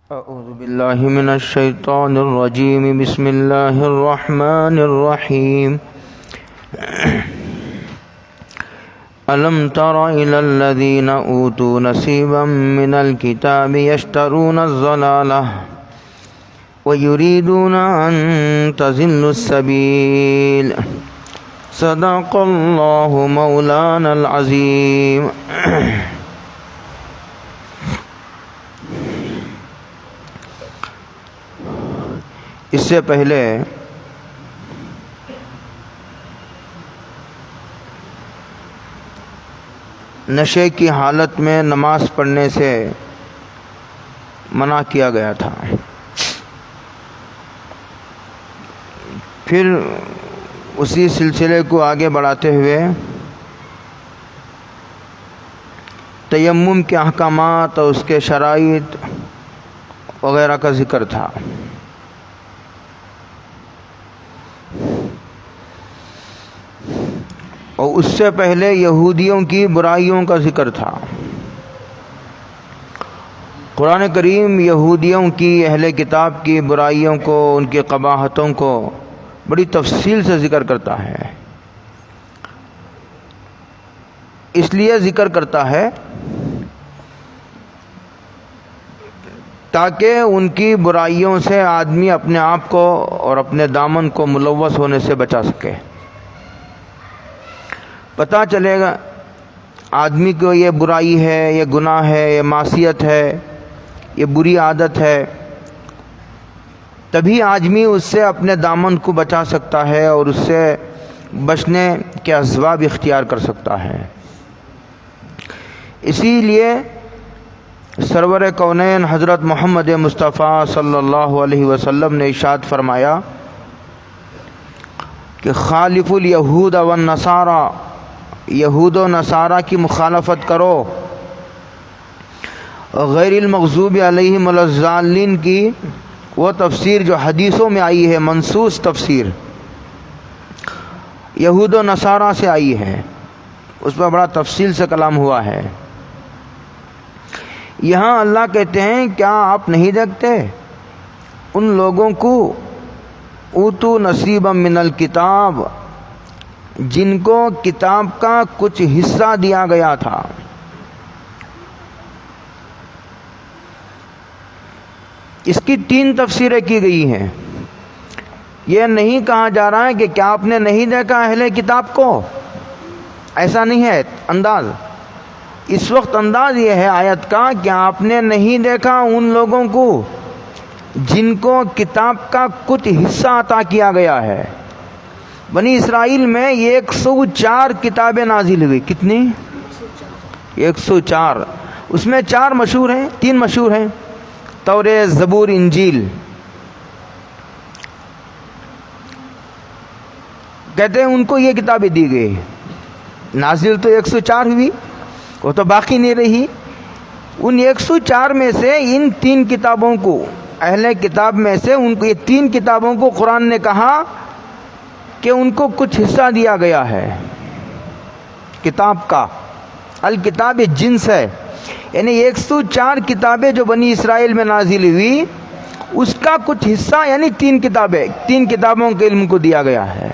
اعوذ باللہ من الشیطان الرجیم بسم اللہ الرحمن الرحیم الم تر الی الذین اوتوا نصیبا من الکتاب یشترون الضلالہ ویریدون ان تضلوا السبیل صدق اللہ مولانا العظیم۔ اس سے پہلے نشے کی حالت میں نماز پڑھنے سے منع کیا گیا تھا۔ پھر اسی سلسلے کو آگے بڑھاتے ہوئے تیمم کے احکامات اور اس کے شرائط وغیرہ کا ذکر تھا۔ اور اس سے پہلے یہودیوں کی برائیوں کا ذکر تھا۔ قرآن کریم یہودیوں کی، اہل کتاب کی برائیوں کو، ان کی قباحتوں کو بڑی تفصیل سے ذکر کرتا ہے۔ اس لیے ذکر کرتا ہے تاکہ ان کی برائیوں سے آدمی اپنے آپ کو اور اپنے دامن کو ملوث ہونے سے بچا سکے۔ پتہ چلے گا آدمی کو یہ برائی ہے، یہ گناہ ہے، یہ معصیت ہے، یہ بری عادت ہے، تبھی آدمی اس سے اپنے دامن کو بچا سکتا ہے اور اس سے بچنے کے اسباب اختیار کر سکتا ہے۔ اسی لیے سرور کونین حضرت محمد مصطفیٰ صلی اللہ علیہ وسلم نے ارشاد فرمایا کہ خالف الیہود والنصارى، یہود و نصارہ کی مخالفت کرو، غیر المغضوب علیہم ولا الضالین کی وہ تفسیر جو حدیثوں میں آئی ہے، منصوص تفسیر یہود و نصارہ سے آئی ہے، اس پر بڑا تفصیل سے کلام ہوا ہے۔ یہاں اللہ کہتے ہیں کیا آپ نہیں دیکھتے ان لوگوں کو اوتو نصیبا من الکتاب، جن کو کتاب کا کچھ حصہ دیا گیا تھا۔ اس کی 3 تفسیریں کی گئی ہیں۔ یہ نہیں کہا جا رہا ہے کہ کیا آپ نے نہیں دیکھا اہل کتاب کو، ایسا نہیں ہے انداز۔ اس وقت انداز یہ ہے آیت کا کہ آپ نے نہیں دیکھا ان لوگوں کو جن کو کتاب کا کچھ حصہ عطا کیا گیا ہے۔ بنی اسرائیل میں 104 کتابیں نازل ہوئی۔ کتنی؟ 104۔ اس میں 4 مشہور ہیں، 3 مشہور ہیں، توریت، زبور، انجیل۔ کہتے ہیں ان کو یہ کتابیں دی گئی، نازل تو 104 ہوئی، وہ تو باقی نہیں رہی۔ ان 104 میں سے ان 3 کتابوں کو، اہل کتاب میں سے ان کو، یہ 3 کتابوں کو قرآن نے کہا کہ ان کو کچھ حصہ دیا گیا ہے کتاب کا۔ الکتاب جنس ہے، یعنی 104 کتابیں جو بنی اسرائیل میں نازل ہوئی، اس کا کچھ حصہ یعنی 3 کتابیں، 3 کتابوں کے علم کو دیا گیا ہے۔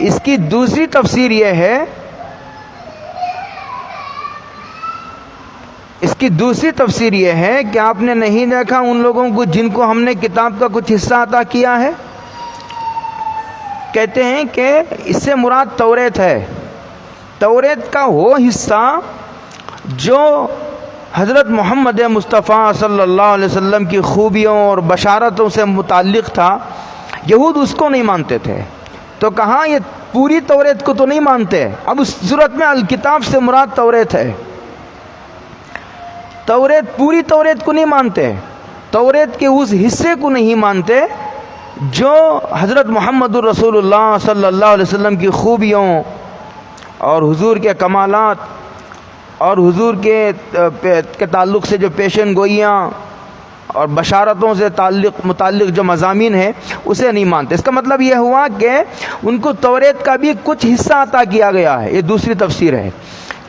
اس کی دوسری تفسیر یہ ہے، اس کی دوسری تفسیر یہ ہے کہ آپ نے نہیں دیکھا ان لوگوں کو جن کو ہم نے کتاب کا کچھ حصہ عطا کیا ہے۔ کہتے ہیں کہ اس سے مراد توریت ہے، توریت کا وہ حصہ جو حضرت محمد مصطفیٰ صلی اللہ علیہ وسلم کی خوبیوں اور بشارتوں سے متعلق تھا۔ یہود اس کو نہیں مانتے تھے، تو کہاں یہ پوری توریت کو تو نہیں مانتے۔ اب اس صورت میں الکتاب سے مراد توریت ہے۔ توریت، پوری توریت کو نہیں مانتے، توریت کے اس حصے کو نہیں مانتے جو حضرت محمد الرسول اللہ صلی اللہ علیہ وسلم کی خوبیوں اور حضور کے کمالات اور حضور کے تعلق سے جو پیشن گوئیاں اور بشارتوں سے متعلق جو مضامین ہیں اسے نہیں مانتے۔ اس کا مطلب یہ ہوا کہ ان کو توریت کا بھی کچھ حصہ عطا کیا گیا ہے۔ یہ دوسری تفسیر ہے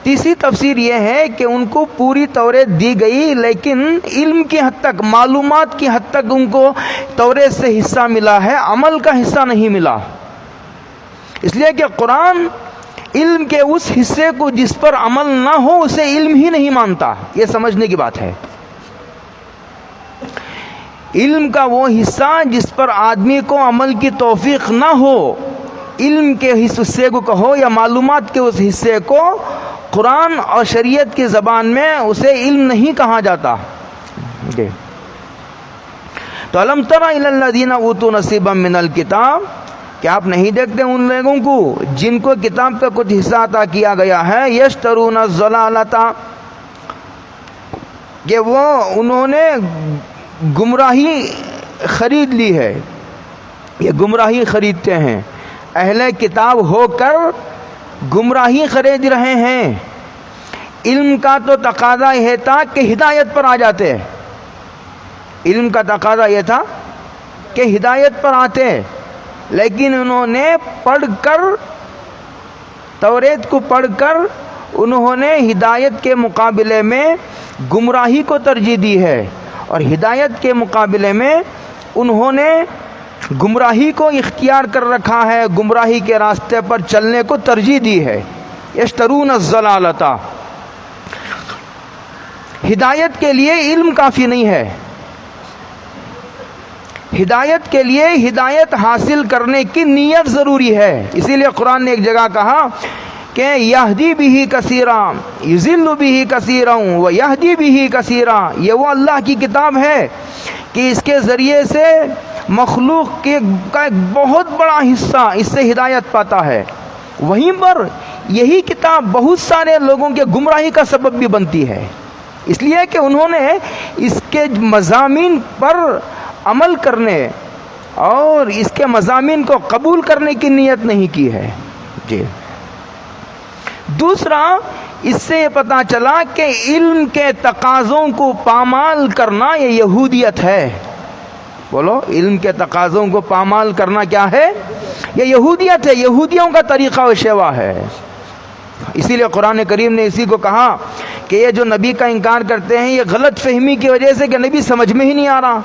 تیسری تفسیر یہ ہے کہ ان کو پوری توریت دی گئی لیکن علم کی حد تک، معلومات کی حد تک ان کو توریت سے حصہ ملا ہے، عمل کا حصہ نہیں ملا، اس لیے کہ قرآن علم کے اس حصے کو جس پر عمل نہ ہو اسے علم ہی نہیں مانتا. یہ سمجھنے کی بات ہے. علم کا وہ حصہ جس پر آدمی کو عمل کی توفیق نہ ہو، علم کے حصے کو کہو یا معلومات کے اس حصے کو، قرآن اور شریعت کی زبان میں اسے علم نہیں کہا جاتا. تو الم تر الی الذین اوتوا نصیبا من الکتاب، کیا آپ نہیں دیکھتے ان لوگوں کو جن کو کتاب کا کچھ حصہ عطا کیا گیا ہے، یشترون الضلالۃ، کہ وہ انہوں نے گمراہی خرید لی ہے، یہ گمراہی خریدتے ہیں، اہل کتاب ہو کر گمراہی خرید رہے ہیں. علم کا تو تقاضا یہ تھا کہ ہدایت پر آ جاتے، علم کا تقاضا یہ تھا کہ ہدایت پر آتے، لیکن انہوں نے پڑھ کر، توریت کو پڑھ کر انہوں نے ہدایت کے مقابلے میں گمراہی کو ترجیح دی ہے، اور ہدایت کے مقابلے میں انہوں نے گمراہی کو اختیار کر رکھا ہے، گمراہی کے راستے پر چلنے کو ترجیح دی ہے. یشترون الضلالۃ، ہدایت کے لیے علم کافی نہیں ہے، ہدایت کے لیے ہدایت حاصل کرنے کی نیت ضروری ہے. اسی لیے قرآن نے ایک جگہ کہا کہ یہدی بہ کثیرا یضل بہ کثیرا ویہدی بہ کثیرا، یہ وہ اللہ کی کتاب ہے کہ اس کے ذریعے سے مخلوق کا ایک بہت بڑا حصہ اس سے ہدایت پاتا ہے، وہیں پر یہی کتاب بہت سارے لوگوں کے گمراہی کا سبب بھی بنتی ہے، اس لیے کہ انہوں نے اس کے مضامین پر عمل کرنے اور اس کے مضامین کو قبول کرنے کی نیت نہیں کی ہے. جی دوسرا، اس سے یہ پتہ چلا کہ علم کے تقاضوں کو پامال کرنا یہ یہودیت ہے. بولو، علم کے تقاضوں کو پامال کرنا کیا ہے؟ یہ یہودیت ہے، یہودیوں کا طریقہ و شیوا ہے. اسی لیے قرآن کریم نے اسی کو کہا کہ یہ جو نبی کا انکار کرتے ہیں یہ غلط فہمی کی وجہ سے کہ نبی سمجھ میں ہی نہیں آ رہا،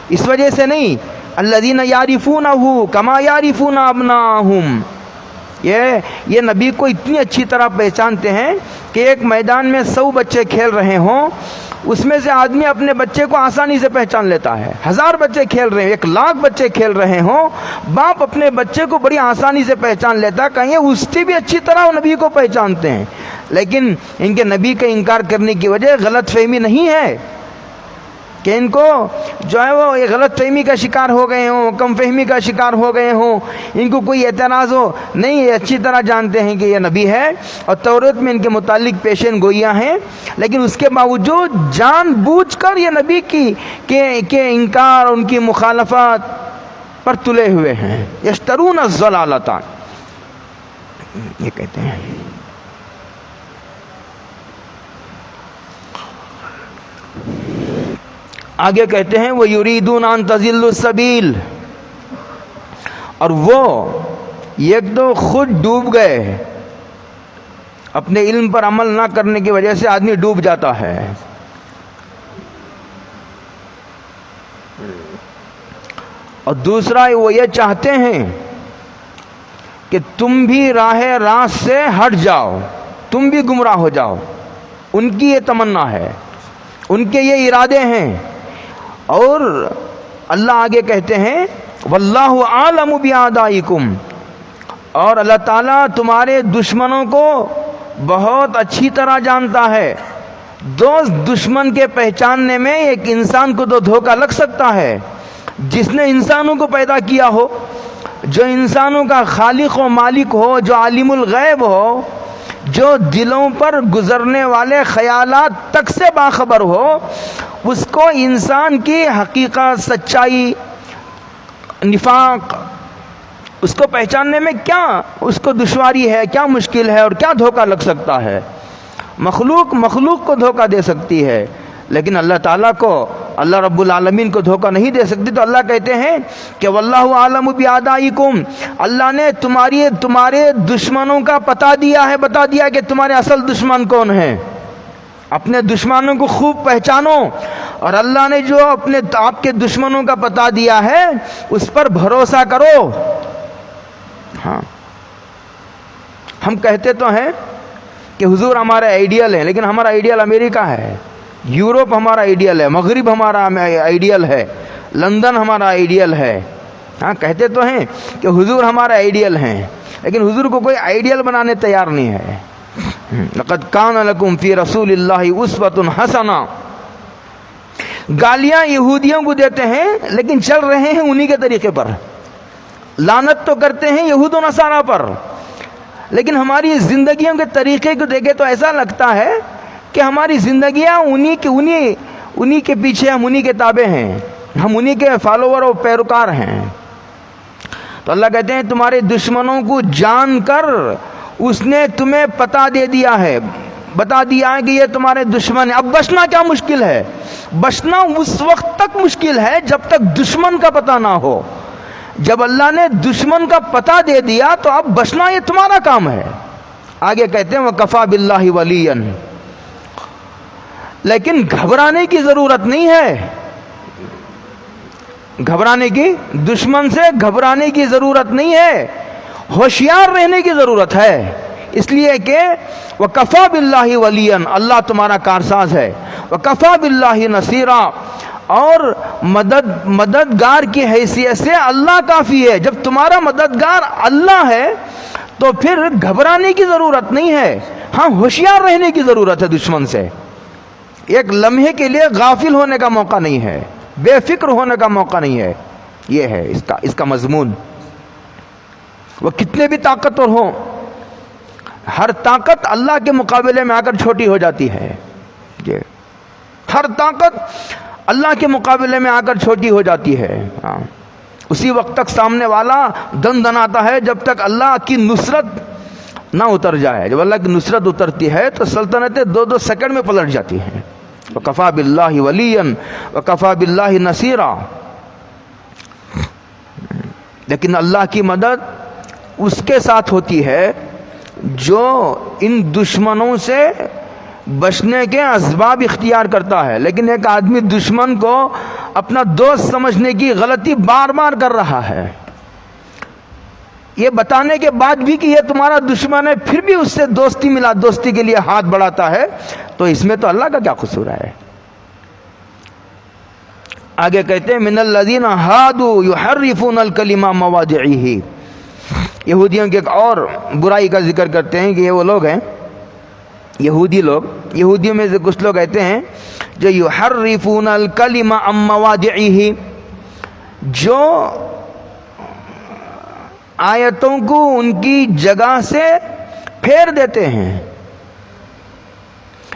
اس وجہ سے نہیں. الذین یعرفونہ کما یعرفون ابناءہم، یہ نبی کو اتنی اچھی طرح پہچانتے ہیں کہ ایک میدان میں 100 بچے کھیل رہے ہوں، اس میں سے آدمی اپنے بچے کو آسانی سے پہچان لیتا ہے. 1000 بچے کھیل رہے ہیں، 1,00,000 بچے کھیل رہے ہوں، باپ اپنے بچے کو بڑی آسانی سے پہچان لیتا ہے، کہیں اس سے بھی اچھی طرح وہ نبی کو پہچانتے ہیں. لیکن ان کے نبی کا انکار کرنے کی وجہ غلط فہمی نہیں ہے کہ ان کو جو ہے وہ یہ غلط فہمی کا شکار ہو گئے ہوں، کم فہمی کا شکار ہو گئے ہوں، ان کو کوئی اعتراض ہو نہیں. یہ اچھی طرح جانتے ہیں کہ یہ نبی ہے اور توریت میں ان کے متعلق پیشین گوئیاں ہیں، لیکن اس کے باوجود جان بوجھ کر یہ نبی کے انکار، ان کی مخالفت پر تلے ہوئے ہیں. یشترون الضلالۃ، یہ کہتے ہیں. آگے کہتے ہیں وہ یریدون ان تضلوا السبیل، اور وہ ایک تو خود ڈوب گئے، اپنے علم پر عمل نہ کرنے کی وجہ سے آدمی ڈوب جاتا ہے. اور دوسرا وہ یہ چاہتے ہیں کہ تم بھی راہ راست سے ہٹ جاؤ، تم بھی گمراہ ہو جاؤ. ان کی یہ تمنا ہے، ان کے یہ ارادے ہیں. اور اللہ آگے کہتے ہیں واللہ عالم باعدائکم، اور اللہ تعالیٰ تمہارے دشمنوں کو بہت اچھی طرح جانتا ہے. دوست دشمن کے پہچاننے میں ایک انسان کو تو دھوکہ لگ سکتا ہے، جس نے انسانوں کو پیدا کیا ہو، جو انسانوں کا خالق و مالک ہو، جو عالم الغیب ہو، جو دلوں پر گزرنے والے خیالات تک سے باخبر ہو، اس کو انسان کی حقیقت، سچائی، نفاق، اس کو پہچاننے میں کیا اس کو دشواری ہے، کیا مشکل ہے اور کیا دھوکہ لگ سکتا ہے. مخلوق کو دھوکہ دے سکتی ہے، لیکن اللہ تعالیٰ کو اللہ رب العالمین کو دھوکہ نہیں دے سکتی. تو اللہ کہتے ہیں کہ واللہ عالم بِأَعْدَائِكُمْ، اللہ نے تمہارے دشمنوں کا بتا دیا کہ تمہارے اصل دشمن کون ہیں. اپنے دشمنوں کو خوب پہچانو، اور اللہ نے جو آپ کے دشمنوں کا بتا دیا ہے اس پر بھروسہ کرو. ہاں، ہم کہتے تو ہیں کہ حضور ہمارا آئیڈیل ہے، لیکن ہمارا آئیڈیل امریکہ ہے، یورپ ہمارا آئیڈیل ہے، مغرب ہمارا آئیڈیل ہے، لندن ہمارا آئیڈیل ہے. ہاں، کہتے تو ہیں کہ حضور ہمارا آئیڈیل ہیں، لیکن حضور کو کوئی آئیڈیل بنانے تیار نہیں ہے. لقد کان لکم فی رسول اللہ اسوۃ حسنہ. گالیاں یہودیوں کو دیتے ہیں لیکن چل رہے ہیں انہی کے طریقے پر. لعنت تو کرتے ہیں یہود و نصارہ پر، لیکن ہماری زندگیوں کے طریقے کو دیکھے تو ایسا لگتا ہے کہ ہماری زندگیاں انہی کے پیچھے، ہم انہی کے تابع ہیں، ہم انہی کے فالوور اور پیروکار ہیں. تو اللہ کہتے ہیں تمہارے دشمنوں کو جان کر اس نے تمہیں بتا دیا ہے کہ یہ تمہارے دشمن ہیں. اب بچنا کیا مشکل ہے؟ بچنا اس وقت تک مشکل ہے جب تک دشمن کا پتہ نہ ہو. جب اللہ نے دشمن کا پتہ دے دیا تو اب بچنا یہ تمہارا کام ہے. آگے کہتے ہیں وَكَفَى بِاللَّهِ وَلِيًّا. لیکن گھبرانے کی ضرورت نہیں ہے. دشمن سے گھبرانے کی ضرورت نہیں ہے، ہوشیار رہنے کی ضرورت ہے. اس لیے کہ وَكَفَى بِاللَّهِ وَلِيًّا، اللہ تمہارا کارساز ہے. وَكَفَى بِاللَّهِ نَصِيرًا، اور مددگار کی حیثیت سے اللہ کافی ہے. جب تمہارا مددگار اللہ ہے تو پھر گھبرانے کی ضرورت نہیں ہے. ہاں، ہوشیار رہنے کی ضرورت ہے. دشمن سے ایک لمحے کے لیے غافل ہونے کا موقع نہیں ہے، بے فکر ہونے کا موقع نہیں ہے. یہ ہے اس کا مضمون. وہ کتنے بھی طاقتور ہوں، ہر طاقت اللہ کے مقابلے میں آ کر چھوٹی ہو جاتی ہے. ہر طاقت اللہ کے مقابلے میں آ کر چھوٹی ہو جاتی ہے. اسی وقت تک سامنے والا دن دناتا ہے جب تک اللہ کی نصرت نہ اتر جائے. جب اللہ کی نصرت اترتی ہے تو سلطنتیں 2 سیکنڈ میں پلٹ جاتی ہیں. وَكَفَى بِاللَّهِ وَلِيًّا وَكَفَى بِاللَّهِ نَصِيرًا. لیکن اللہ کی مدد اس کے ساتھ ہوتی ہے جو ان دشمنوں سے بچنے کے اسباب اختیار کرتا ہے. لیکن ایک آدمی دشمن کو اپنا دوست سمجھنے کی غلطی بار بار کر رہا ہے. یہ بتانے کے بعد بھی کہ یہ تمہارا دشمن ہے، پھر بھی اس سے دوستی کے لیے ہاتھ بڑھاتا ہے، تو اس میں تو اللہ کا کیا قصور ہے؟ آگے کہتے ہیں من الذین ہادوا یحرفون الکلم عن مواضعہ. یہودیوں کی ایک اور برائی کا ذکر کرتے ہیں کہ یہ وہ لوگ ہیں، یہودیوں میں سے کچھ لوگ کہتے ہیں جو یحرفون الکلم عن مواضعہ، جو آیتوں کو ان کی جگہ سے پھیر دیتے ہیں.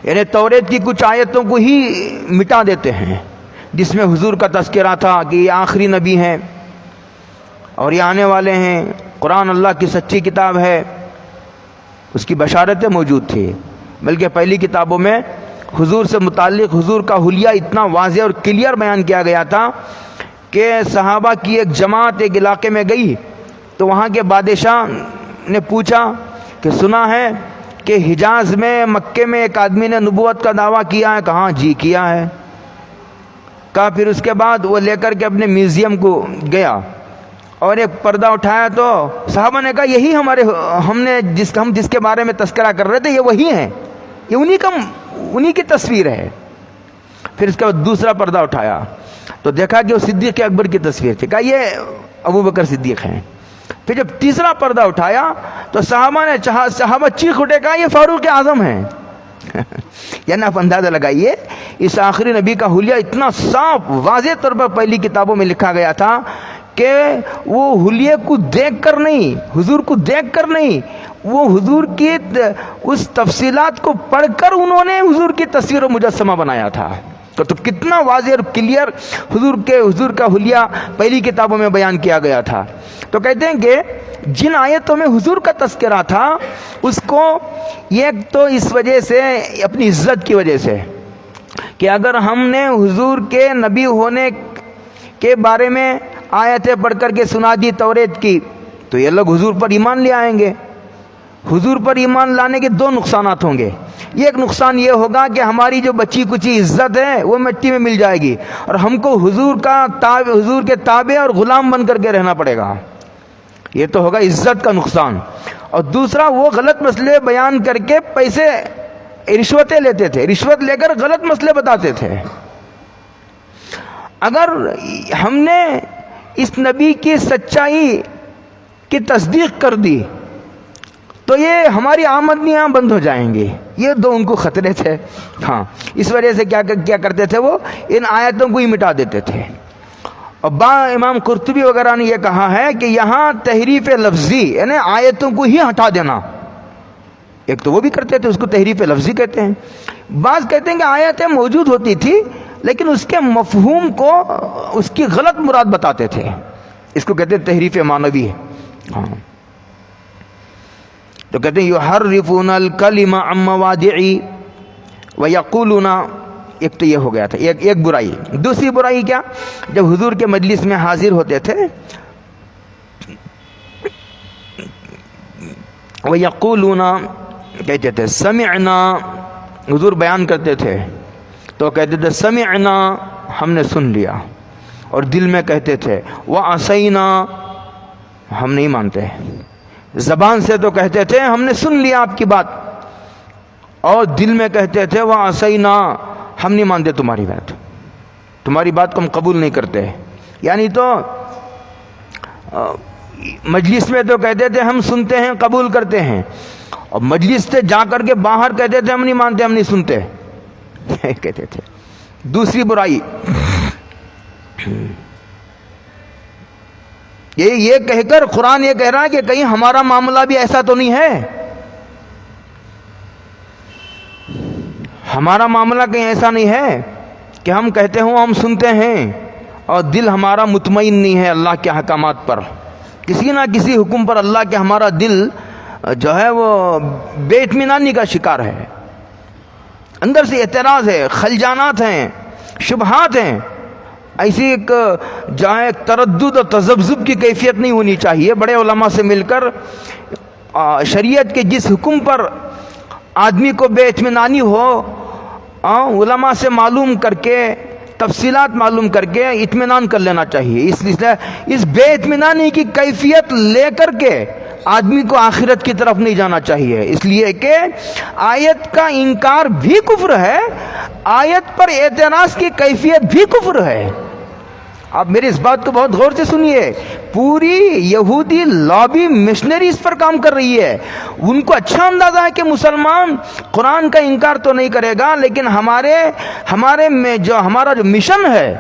یعنی توریت کی کچھ آیتوں کو ہی مٹا دیتے ہیں جس میں حضور کا تذکرہ تھا کہ یہ آخری نبی ہیں اور یہ آنے والے ہیں. قرآن اللہ کی سچی کتاب ہے، اس کی بشارتیں موجود تھی. بلکہ پہلی کتابوں میں حضور سے متعلق حضور کا حلیہ اتنا واضح اور کلیئر بیان کیا گیا تھا کہ صحابہ کی ایک جماعت ایک علاقے میں گئی تو وہاں کے بادشاہ نے پوچھا کہ سنا ہے کہ حجاز میں، مکے میں ایک آدمی نے نبوت کا دعویٰ کیا ہے. کہاں؟ جی کیا ہے. کہا پھر اس کے بعد وہ لے کر کے اپنے میوزیم کو گیا اور ایک پردہ اٹھایا تو صحابہ نے کہا یہی ہم جس کے بارے میں تذکرہ کر رہے تھے یہ وہی ہیں، یہ انہی کی تصویر ہے. پھر اس کے بعد دوسرا پردہ اٹھایا تو دیکھا کہ وہ صدیق اکبر کی تصویر تھی. کہا یہ ابو بکر صدیق ہیں. پھر جب تیسرا پردہ اٹھایا تو صحابہ چیخ اٹھے، کہا یہ فاروق اعظم ہیں. یعنی آپ اندازہ لگائیے اس آخری نبی کا حلیہ اتنا صاف واضح طور پر پہلی کتابوں میں لکھا گیا تھا کہ وہ حلیے کو دیکھ کر نہیں، حضور کو دیکھ کر نہیں، وہ حضور کی اس تفصیلات کو پڑھ کر انہوں نے حضور کی تصویر و مجسمہ بنایا تھا. تو کتنا واضح اور کلیئر حضور کا حلیہ پہلی کتابوں میں بیان کیا گیا تھا. تو کہتے ہیں کہ جن آیتوں میں حضور کا تذکرہ تھا اس کو ایک تو اس وجہ سے، اپنی عزت کی وجہ سے، کہ اگر ہم نے حضور کے نبی ہونے کے بارے میں آیتیں پڑھ کر کے سنا دی توریت کی تو یہ لوگ حضور پر ایمان لے آئیں گے. حضور پر ایمان لانے کے دو نقصانات ہوں گے. ایک نقصان یہ ہوگا کہ ہماری جو بچی کچی عزت ہے وہ مٹی میں مل جائے گی اور ہم کو حضور کے تابع اور غلام بن کر کے رہنا پڑے گا. یہ تو ہوگا عزت کا نقصان. اور دوسرا وہ غلط مسئلے بیان کر کے پیسے رشوتیں لیتے تھے, رشوت لے کر غلط مسئلے بتاتے تھے. اگر ہم نے اس نبی کی سچائی کی تصدیق کر دی تو یہ ہماری آمدنیاں بند ہو جائیں گی. یہ دو ان کو خطرے تھے. ہاں, اس وجہ سے کیا کرتے تھے, وہ ان آیتوں کو ہی مٹا دیتے تھے. اور امام قرطبی وغیرہ نے یہ کہا ہے کہ یہاں تحریف لفظی یعنی آیتوں کو ہی ہٹا دینا, ایک تو وہ بھی کرتے تھے, اس کو تحریف لفظی کہتے ہیں. بعض کہتے ہیں کہ آیتیں موجود ہوتی تھی لیکن اس کے مفہوم کو اس کی غلط مراد بتاتے تھے, اس کو کہتے ہیں تحریف معنوی. ہاں, تو کہتے ہیں یحرفون الکلم عن مواضعہ ویقولون. ایک تو یہ ہو گیا تھا ایک برائی. دوسری برائی کیا, جب حضور کے مجلس میں حاضر ہوتے تھے ویقولون کہتے تھے سمعنا, حضور بیان کرتے تھے تو کہتے تھے سمعنا, ہم نے سن لیا, اور دل میں کہتے تھے وعصینا, ہم نہیں مانتے. زبان سے تو کہتے تھے ہم نے سن لیا آپ کی بات, اور دل میں کہتے تھے وعصینا, ہم نہیں مانتے تمہاری بات, تمہاری بات کو ہم قبول نہیں کرتے. یعنی تو مجلس میں تو کہتے تھے ہم سنتے ہیں قبول کرتے ہیں, اور مجلس سے جا کر کے باہر کہتے تھے ہم نہیں مانتے ہم نہیں سنتے کہتے تھے. دوسری برائی یہ کہہ کر قرآن یہ کہہ رہا ہے کہ کہیں ہمارا معاملہ بھی ایسا تو نہیں ہے, ہمارا معاملہ کہیں ایسا نہیں ہے کہ ہم کہتے ہوں ہم سنتے ہیں اور دل ہمارا مطمئن نہیں ہے اللہ کے احکامات پر. کسی نہ کسی حکم پر اللہ کے ہمارا دل جو ہے وہ بے اطمینانی کا شکار ہے, اندر سے اعتراض ہے, خلجانات ہیں, شبہات ہیں. ایسی ایک جہاں تردد اور تذبذب کی کیفیت نہیں ہونی چاہیے. بڑے علماء سے مل کر شریعت کے جس حکم پر آدمی کو بے اطمینانی ہو, علماء سے معلوم کر کے تفصیلات معلوم کر کے اطمینان کر لینا چاہیے. اس بے اطمینانی کی کیفیت لے کر کے آدمی کو آخرت کی طرف نہیں جانا چاہیے. اس لیے کہ آیت کا انکار بھی کفر ہے, آیت پر اعتراض کی کیفیت بھی کفر ہے. آپ میری اس بات کو بہت غور سے سنیے. پوری یہودی لابی مشنری اس پر کام کر رہی ہے. ان کو اچھا اندازہ ہے کہ مسلمان قرآن کا انکار تو نہیں کرے گا, لیکن ہمارا جو مشن ہے,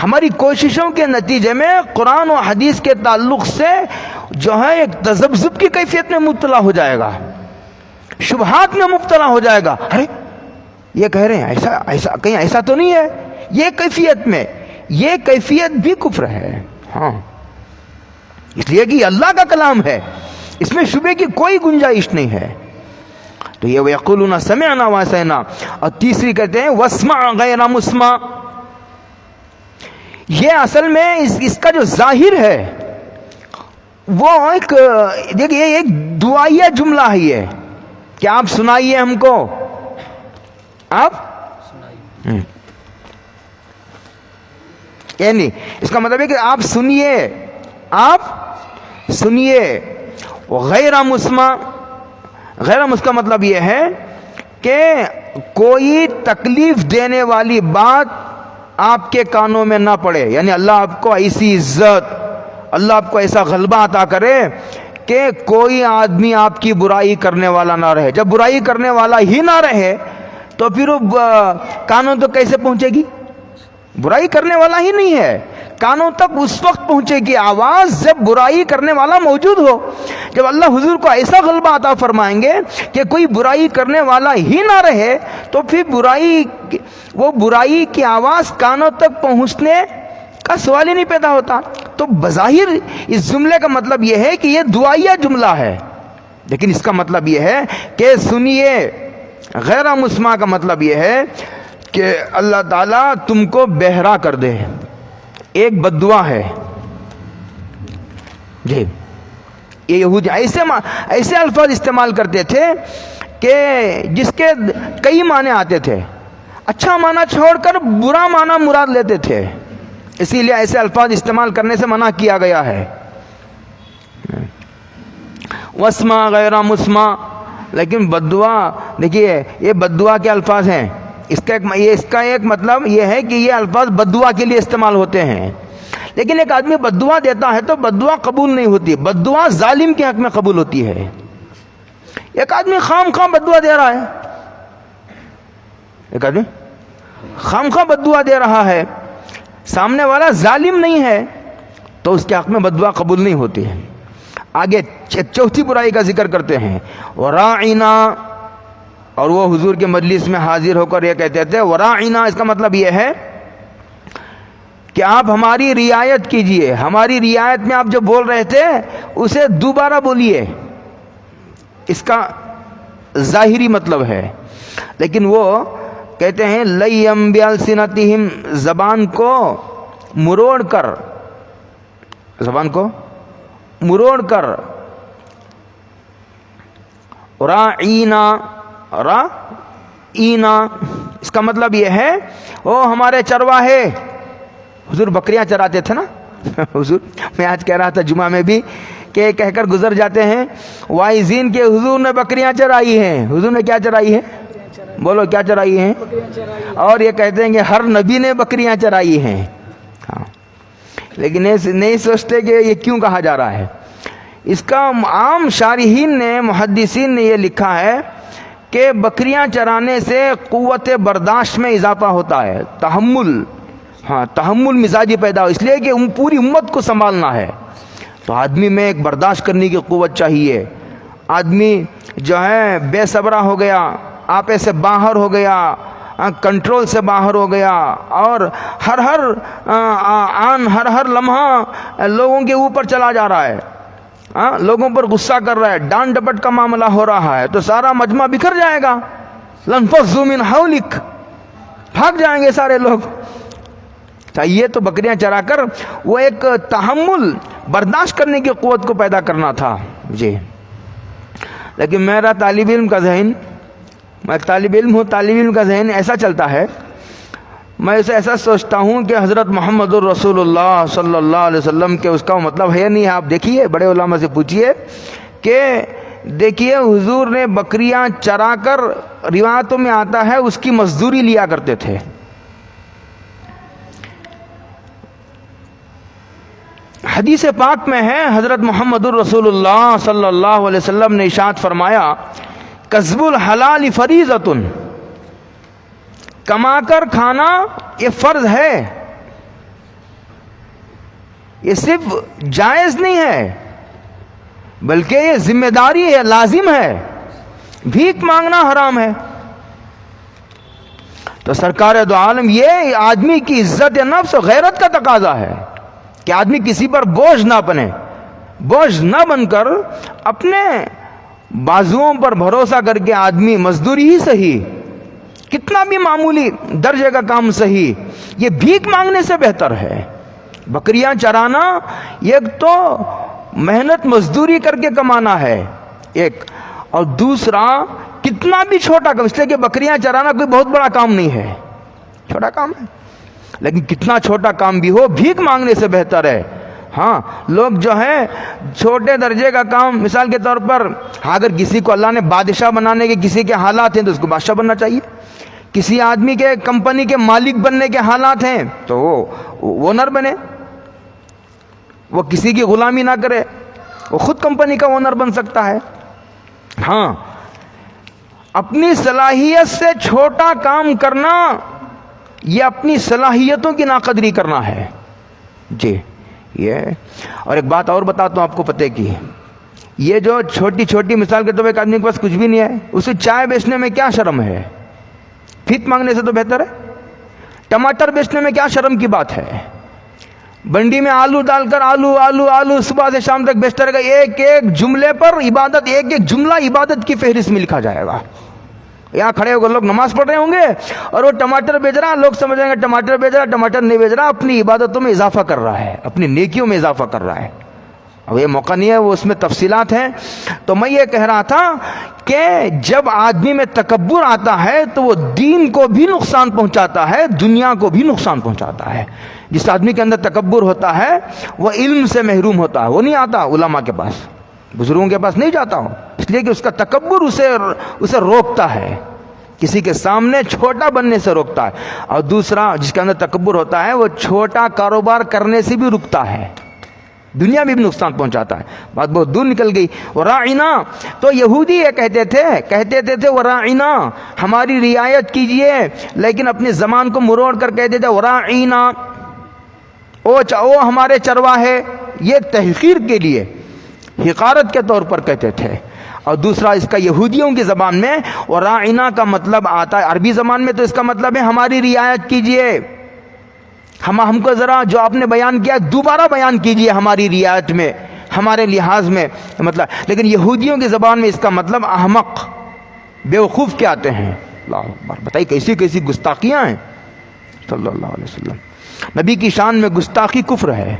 ہماری کوششوں کے نتیجے میں قرآن و حدیث کے تعلق سے جو ہے ایک تذبذب کی کیفیت میں مبتلا ہو جائے گا, شبہات میں مبتلا ہو جائے گا. ارے یہ کہہ رہے ہیں ایسا کہیں ایسا تو نہیں ہے, یہ کیفیت بھی کفر ہے. ہاں, اس لیے کہ اللہ کا کلام ہے, اس میں شبہ کی کوئی گنجائش نہیں ہے. تو یہ وَيَقُولُونَ سَمِعْنَا وَعَصَيْنَا. اور تیسری کہتے ہیں وَاسْمَعْ غَيْرَ مُسْمَعْ. یہ اصل میں اس کا جو ظاہر ہے وہ دیکھیے ایک دعائیہ جملہ ہے یہ کہ آپ سنائیے ہم کو, آپ یعنی اس کا مطلب ہے کہ آپ سنیے. غیر مسمع کا مطلب یہ ہے کہ کوئی تکلیف دینے والی بات آپ کے کانوں میں نہ پڑے. یعنی اللہ آپ کو ایسی عزت, اللہ آپ کو ایسا غلبہ عطا کرے کہ کوئی آدمی آپ کی برائی کرنے والا نہ رہے. جب برائی کرنے والا ہی نہ رہے تو پھر وہ کانوں تک کیسے پہنچے گی؟ برائی کرنے والا ہی نہیں ہے, کانوں تک اس وقت پہنچے گی آواز جب برائی کرنے والا موجود ہو. جب اللہ حضور کو ایسا غلبہ عطا فرمائیں گے کہ کوئی برائی کرنے والا ہی نہ رہے تو پھر وہ برائی کی آواز کانوں تک پہنچنے کا سوال ہی نہیں پیدا ہوتا. تو بظاہر اس جملے کا مطلب یہ ہے کہ یہ دعائیہ جملہ ہے, لیکن اس کا مطلب یہ ہے کہ سنیے. غیر مسمع کا مطلب یہ ہے کہ اللہ تعالیٰ تم کو بہرا کر دے. ایک بد دعا ہے جی. یہ یہودی ایسے الفاظ استعمال کرتے تھے کہ جس کے کئی معنی آتے تھے. اچھا معنی چھوڑ کر برا معنی مراد لیتے تھے. اسی لیے ایسے الفاظ استعمال کرنے سے منع کیا گیا ہے. وسما غیر مسما. لیکن بد دعا دیکھیے یہ بد دعا کے الفاظ ہیں. اس کا ایک مطلب یہ ہے کہ یہ الفاظ بد دعا کے لیے استعمال ہوتے ہیں. لیکن ایک آدمی بد دعا دیتا ہے تو بد دعا قبول نہیں ہوتی. بد دعا ظالم کے حق میں قبول ہوتی ہے. ایک آدمی خام خواہ بد دعا دے رہا ہے, ایک آدمی خام خواہ بد دعا دے رہا ہے, سامنے والا ظالم نہیں ہے, تو اس کے حق میں بد دعا قبول نہیں ہوتی ہے. آگے چوتھی برائی کا ذکر کرتے ہیں, وراعنا. اور وہ حضور کے مجلس میں حاضر ہو کر یہ کہتے تھے وراعنا. اس کا مطلب یہ ہے کہ آپ ہماری رعایت کیجئے. ہماری رعایت میں آپ جو بول رہے تھے اسے دوبارہ بولیے. اس کا ظاہری مطلب ہے. لیکن وہ کہتے ہیں لیم بالسنتہم. زبان کو مروڑ کر رائینا. اس کا مطلب یہ ہے او ہمارے چرواہے. حضور بکریاں چراتے تھے نا. حضور میں آج کہہ رہا تھا جمعہ میں بھی کہ کہہ کر گزر جاتے ہیں وائزین کے حضور نے بکریاں چرائی ہیں. حضور نے کیا چرائی ہے؟ بولو کیا چرائی ہیں؟ اور یہ کہتے ہیں کہ ہر نبی نے بکریاں چرائی ہیں. ہاں لیکن نہیں سوچتے کہ یہ کیوں کہا جا رہا ہے. اس کا عام شارحین نے محدثین نے یہ لکھا ہے کہ بکریاں چرانے سے قوت برداشت میں اضافہ ہوتا ہے. تحمل مزاجی پیدا ہو. اس لیے کہ پوری امت کو سنبھالنا ہے تو آدمی میں ایک برداشت کرنے کی قوت چاہیے. آدمی جو ہے بے صبرا ہو گیا, آپے سے باہر ہو گیا, کنٹرول سے باہر ہو گیا, اور ہر لمحہ لوگوں کے اوپر چلا جا رہا ہے, لوگوں پر غصہ کر رہا ہے, ڈانٹ ڈپٹ کا معاملہ ہو رہا ہے, تو سارا مجمع بکھر جائے گا. لنفضوا من حولک, بھاگ جائیں گے سارے لوگ. چاہیے تو بکریاں چرا کر وہ ایک تحمل برداشت کرنے کی قوت کو پیدا کرنا تھا جی. لیکن میرا طالب علم کا ذہن, میں طالب علم ہوں, طالب علم کا ذہن ایسا چلتا ہے, میں اسے ایسا سوچتا ہوں کہ حضرت محمد الرسول اللہ صلی اللہ علیہ وسلم کے اس کا مطلب ہے نہیں. آپ دیکھیے بڑے علماء سے پوچھیے کہ دیکھیے حضور نے بکریاں چرا کر, روایتوں میں آتا ہے اس کی مزدوری لیا کرتے تھے. حدیث پاک میں ہے حضرت محمد الرسول اللہ صلی اللہ علیہ وسلم نے ارشاد فرمایا کسب الحلال فریضۃ. کما کر کھانا یہ فرض ہے, یہ صرف جائز نہیں ہے بلکہ یہ ذمہ داری ہے, لازم ہے. بھیک مانگنا حرام ہے. تو سرکار دو عالم یہ آدمی کی عزت نفس و غیرت کا تقاضا ہے کہ آدمی کسی پر بوجھ نہ بنے, بوجھ نہ بن کر اپنے بازوؤں پر بھروسہ کر کے آدمی مزدوری ہی صحیح, کتنا بھی معمولی درجے کا کام صحیح, یہ بھیک مانگنے سے بہتر ہے. بکریاں چرانا ایک تو محنت مزدوری کر کے کمانا ہے ایک, اور دوسرا کتنا بھی چھوٹا کام, اس لیے کہ بکریاں چرانا کوئی بہت بڑا کام نہیں ہے, چھوٹا کام ہے, لیکن کتنا چھوٹا کام بھی ہو بھیک مانگنے سے بہتر ہے. ہاں لوگ جو ہے چھوٹے درجے کا کام, مثال کے طور پر اگر کسی کو اللہ نے بادشاہ بنانے کے کسی کے حالات ہیں تو اس کو بادشاہ بننا چاہیے. کسی آدمی کے کمپنی کے مالک بننے کے حالات ہیں تو وہ اونر بنے, وہ کسی کی غلامی نہ کرے, وہ خود کمپنی کا اونر بن سکتا ہے. ہاں اپنی صلاحیت سے چھوٹا کام کرنا یہ اپنی صلاحیتوں کی ناقدری کرنا ہے جی. یہ اور ایک بات اور بتاتا ہوں آپ کو پتہ کی, یہ جو چھوٹی چھوٹی مثال کے طور پر ایک آدمی کے پاس کچھ بھی نہیں ہے, اسے چائے بیچنے میں کیا شرم ہے؟ بھیک مانگنے سے تو بہتر ہے. ٹماٹر بیچنے میں کیا شرم کی بات ہے؟ بنڈی میں آلو ڈال کر آلو آلو آلو صبح سے شام تک بیچتا رہے گا. ایک ایک جملے پر عبادت, ایک ایک جملہ عبادت کی فہرست میں لکھا جائے گا. یہاں کھڑے ہو کر لوگ نماز پڑھ رہے ہوں گے اور وہ ٹماٹر بیچ رہا، لوگ سمجھ رہے ہیں ٹماٹر بیچ رہا، ٹماٹر نہیں بیچ رہا، اپنی عبادتوں میں اضافہ کر رہا ہے، اپنی نیکیوں میں اضافہ کر رہا ہے. اب یہ موقع نہیں ہے، وہ اس میں تفصیلات ہیں. تو میں یہ کہہ رہا تھا کہ جب آدمی میں تکبر آتا ہے تو وہ دین کو بھی نقصان پہنچاتا ہے، دنیا کو بھی نقصان پہنچاتا ہے. جس آدمی کے اندر تکبر ہوتا ہے وہ علم سے محروم ہوتا ہے، وہ نہیں آتا علماء کے پاس، بزرگوں کے پاس نہیں جاتا ہو، اس لیے کہ اس کا تکبر اسے روکتا ہے، کسی کے سامنے چھوٹا بننے سے روکتا ہے. اور دوسرا جس کے اندر تکبر ہوتا ہے وہ چھوٹا کاروبار کرنے سے بھی رکتا ہے، دنیا میں بھی نقصان پہنچاتا ہے. بات بہت دور نکل گئی. وراعنا، تو یہودی یہ کہتے تھے وراعنا، ہماری رعایت کیجئے، لیکن اپنی زبان کو مروڑ کر کہتے تھے وراعنا، او ہمارے چرواہے. یہ تحقیر کے لیے، حقارت کے طور پر کہتے تھے. اور دوسرا اس کا یہودیوں کی زبان میں وراعنا کا مطلب آتا ہے، عربی زبان میں تو اس کا مطلب ہے ہماری رعایت کیجئے، ہم کو ذرا جو آپ نے بیان کیا دوبارہ بیان کیجئے ہماری رعایت میں، ہمارے لحاظ میں مطلب. لیکن یہودیوں کی زبان میں اس کا مطلب احمق، بیوقوف کے آتے ہیں. اللہ اکبر، بتائیے کیسی کیسی گستاخیاں ہیں. صلی اللہ علیہ وسلم نبی کی شان میں گستاخی کفر ہے.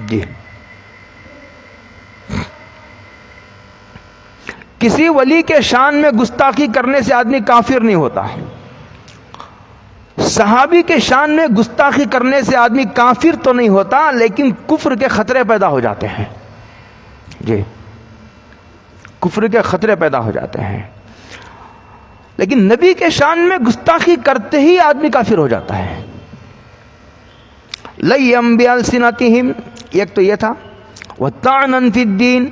جی، کسی ولی کے شان میں گستاخی کرنے سے آدمی کافر نہیں ہوتا. صحابی کے شان میں گستاخی کرنے سے آدمی کافر تو نہیں ہوتا، لیکن کفر کے خطرے پیدا ہو جاتے ہیں. جی، کفر کے خطرے پیدا ہو جاتے ہیں. لیکن نبی کے شان میں گستاخی کرتے ہی آدمی کافر ہو جاتا ہے. لَيَّمْ بِأَلْسِنَتِهِمْ، ایک تو یہ تھا، وَطَعْنًا فِي الدِّينِ،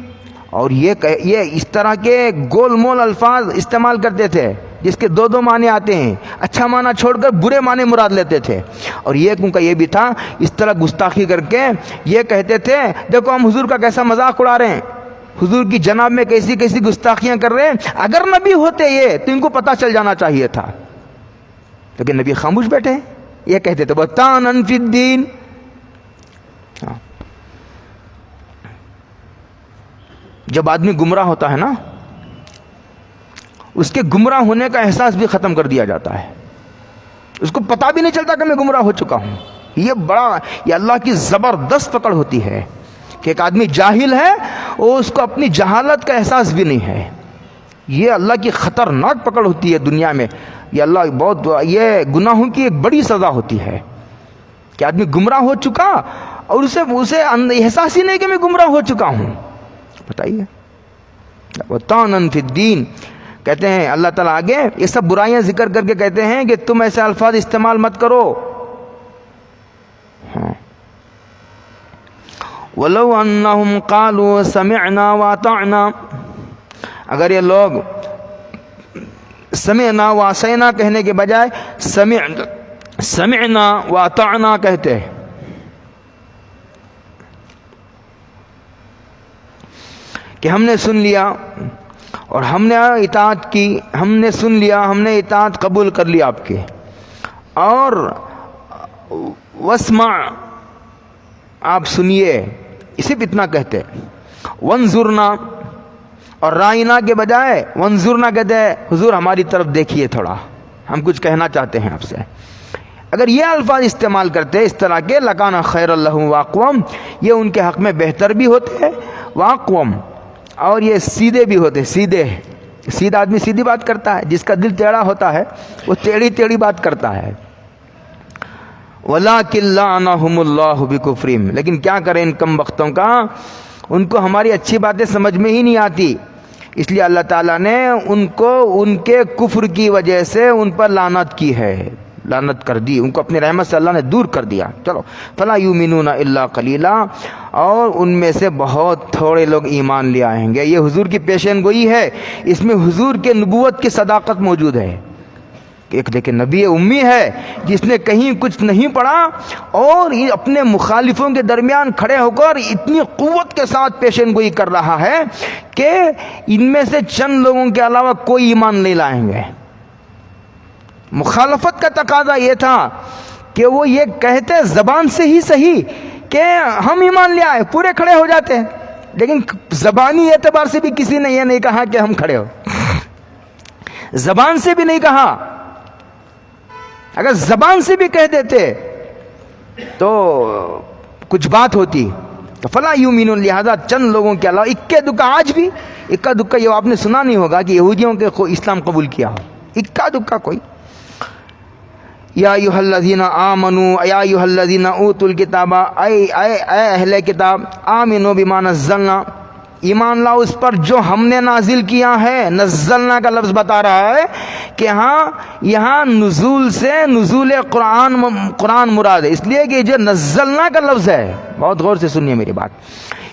اور یہ اس طرح کے گول مول الفاظ استعمال کرتے تھے جس کے دو معنی آتے ہیں، اچھا معنی چھوڑ کر برے معنی مراد لیتے تھے. اور یہ ان کا یہ بھی تھا، اس طرح گستاخی کر کے یہ کہتے تھے دیکھو ہم حضور کا کیسا مذاق اڑا رہے ہیں، حضور کی جناب میں کیسی کیسی گستاخیاں کر رہے ہیں. اگر نبی ہوتے یہ تو ان کو پتہ چل جانا چاہیے تھا، لیکن نبی خاموش بیٹھے. یہ کہتے تھے وَطَعْنًا فِي الدِّينِ. جب آدمی گمراہ ہوتا ہے نا، اس کے گمراہ ہونے کا احساس بھی ختم کر دیا جاتا ہے، اس کو پتہ بھی نہیں چلتا کہ میں گمراہ ہو چکا ہوں. یہ اللہ کی زبردست پکڑ ہوتی ہے کہ ایک آدمی جاہل ہے اور اس کو اپنی جہالت کا احساس بھی نہیں ہے. یہ اللہ کی خطرناک پکڑ ہوتی ہے دنیا میں. یہ گناہوں کی ایک بڑی سزا ہوتی ہے کہ آدمی گمراہ ہو چکا اور اسے احساس ہی نہیں کہ میں گمراہ ہو چکا ہوں. بتائیے، وَطَعْنًا فِي الدِّينِ کہتے ہیں اللہ تعالیٰ آگے یہ سب برائیاں ذکر کر کے کہتے ہیں کہ تم ایسے الفاظ استعمال مت کرو. وَلَوْ أَنَّهُمْ قَالُوا سَمِعْنَا وَأَطَعْنَا، اگر یہ لوگ سمعنا وعصینا کہنے کے بجائے سمعنا وأطعنا کہتے ہیں، کہ ہم نے سن لیا اور ہم نے اطاعت کی، ہم نے سن لیا، ہم نے اطاعت قبول کر لی آپ کی. اور واسمع، آپ سنیے، صرف اتنا کہتے. وانظرنا، اور رائنا کے بجائے وانظرنا کہتے ہیں حضور ہماری طرف دیکھیے تھوڑا، ہم کچھ کہنا چاہتے ہیں آپ سے. اگر یہ الفاظ استعمال کرتے اس طرح کے لکان خیر لہم واقوم، یہ ان کے حق میں بہتر بھی ہوتے ہیں، واقوم، اور یہ سیدھے بھی ہوتے. سیدھا آدمی سیدھی بات کرتا ہے، جس کا دل ٹیڑھا ہوتا ہے وہ ٹیڑھی بات کرتا ہے. وَلَٰكِن لَّعَنَهُمُ اللَّهُ بِكُفْرِهِمْ، لیکن کیا کریں ان کم بختوں کا، ان کو ہماری اچھی باتیں سمجھ میں ہی نہیں آتی، اس لیے اللہ تعالیٰ نے ان کو ان کے کفر کی وجہ سے ان پر لعنت کی ہے، لعنت کر دی، ان کو اپنی رحمت سے اللہ نے دور کر دیا. چلو فلا یؤمنون الا قلیلا، اور ان میں سے بہت تھوڑے لوگ ایمان لے آئیں گے. یہ حضور کی پیشین گوئی ہے، اس میں حضور کے نبوت کی صداقت موجود ہے. ایک دیکھیں نبی امی ہے جس نے کہیں کچھ نہیں پڑھا اور اپنے مخالفوں کے درمیان کھڑے ہو کر اتنی قوت کے ساتھ پیشین گوئی کر رہا ہے کہ ان میں سے چند لوگوں کے علاوہ کوئی ایمان نہیں لائیں گے. مخالفت کا تقاضا یہ تھا کہ وہ یہ کہتے زبان سے ہی صحیح کہ ہم ایمان لے آئے، پورے کھڑے ہو جاتے ہیں، لیکن زبانی اعتبار سے بھی کسی نے یہ نہیں کہا کہ ہم کھڑے ہو. زبان سے بھی نہیں کہا. اگر زبان سے بھی کہہ دیتے تو کچھ بات ہوتی. تو فلا یؤمنون، لہذا چند لوگوں کے علاوہ اکا دکا، آج بھی اکا دکا، یہ آپ نے سنا نہیں ہوگا کہ یہودیوں کے اسلام قبول کیا ہو، اکا دکا کوئی. یا ایھا الذین آمنوا، یا ایھا الذین اوتوا الکتاب، اے اہل کتاب، آمنوا بما نزلنا، ایمان لاؤ اس پر جو ہم نے نازل کیا ہے. نزلنا کا لفظ بتا رہا ہے کہ ہاں یہاں نزول سے نزول قرآن مراد ہے، اس لیے کہ جو نزلنا کا لفظ ہے، بہت غور سے سنیے میری بات،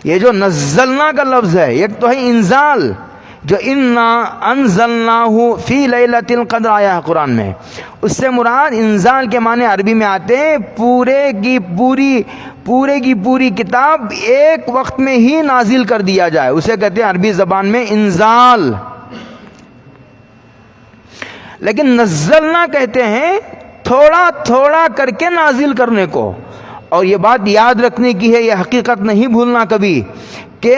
یہ جو نزلنا کا لفظ ہے ایک تو ہے انزال، جو انا انزلناہ فی لیلۃ القدر آیا ہے قرآن میں، اس سے مراد انزال کے معنی عربی میں آتے ہیں پورے کی پوری کتاب ایک وقت میں ہی نازل کر دیا جائے، اسے کہتے ہیں عربی زبان میں انزال. لیکن نزلنا کہتے ہیں تھوڑا تھوڑا کر کے نازل کرنے کو. اور یہ بات یاد رکھنے کی ہے، یہ حقیقت نہیں بھولنا کبھی، کہ